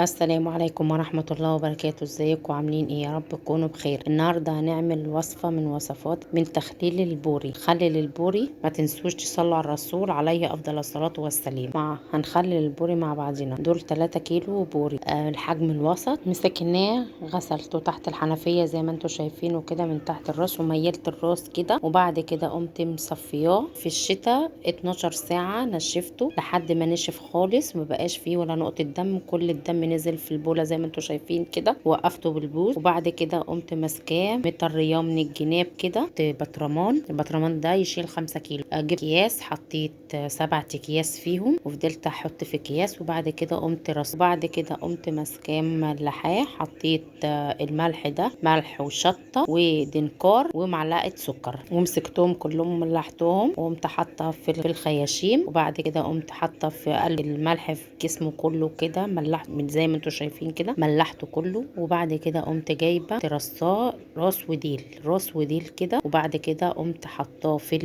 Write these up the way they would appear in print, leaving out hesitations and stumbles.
السلام عليكم ورحمة الله وبركاته. ازيكم عاملين ايه؟ يا رب تكونوا بخير. النهاردة هنعمل وصفة من وصفات من تخليل البوري. خلل البوري، ما تنسوش تصلوا على الرسول عليه افضل الصلاة والسلام. هنخلل البوري مع بعضنا. دول 3 كيلو بوري، الحجم الوسط. مسكناه غسلته تحت الحنفية زي ما انتوا شايفينه كده من تحت الراس، وميلت الراس كده، وبعد كده قمت مصفياه في الشتاء 12 ساعة. نشفته لحد ما نشف خالص، مبقاش فيه ولا نقطة دم، كل الدم نزل في البوله زي ما انتوا شايفين كده. وقفته بالبوز، وبعد كده قمت ماسكاه مطرياه من الجناب كده البطرمان ده يشيل 5 كيلو. اجيب اكياس، حطيت 7 اكياس فيهم، وفضلت احط في اكياس، وبعد كده قمت وبعد كده قمت ماسكاه ملحاه. حطيت الملح ده ملح وشطه ودنكار ومعلقه سكر، ومسكتهم كلهم ملحتهم، وقمت حاطه في الخياشيم. وبعد كده قمت حاطه في قلب الملح في جسمه كله كده، ملحت من زي ما انتوا شايفين كده، ملحته كله. وبعد كده قمت جايبه ترصاه راس وديل كده. وبعد كده قمت حطاه في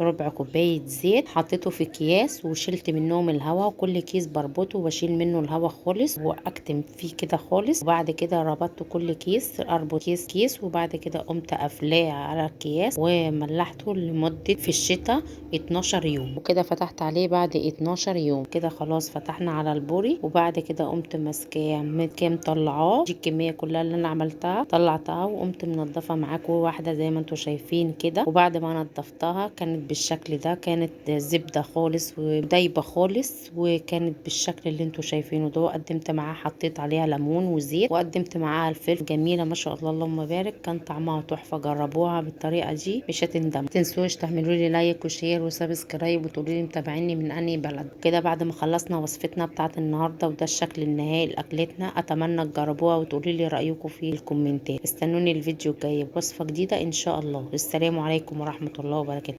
ربع كوبايه زيت، حطيته في اكياس وشلت منهم الهواء، وكل كيس بربطه واشيل منه الهواء خالص واكتم فيه كده خالص. وبعد كده ربطت كل كيس، اربط كيس، وبعد كده قمت قافلاه على الكياس وملحته لمده في الشتاء 12 يوم. وكده فتحت عليه بعد 12 يوم كده. خلاص فتحنا على البوري. وبعد كده قمت ماسكاه مطلعاه. دي الكميه كلها اللي انا عملتها، طلعتها وقمت منضفه معاكم واحده زي ما انتوا شايفين كده. وبعد ما نضفتها كانت بالشكل ده، كانت زبده خالص ودايبه خالص، وكانت بالشكل اللي انتوا شايفينه ده. وقدمت معاها، حطيت عليها ليمون وزيت، وقدمت معاها الفلفل. جميله ما شاء الله، اللهم بارك، كان طعمها تحفه. جربوها بالطريقه دي مش هتندموا. ما تنسوش تعملوا لي لايك وشير وسبسكرايب، وتقولوا لي متابعيني من انهي بلد. كده بعد ما خلصنا وصفتنا بتاعت النهارده، وده الشكل النهائي لاكلتنا. اتمنى تجربوها وتقولوا لي رايكم في الكومنتات. استنوني الفيديو الجاي بوصفه جديده ان شاء الله. السلام عليكم ورحمه الله وبركاته.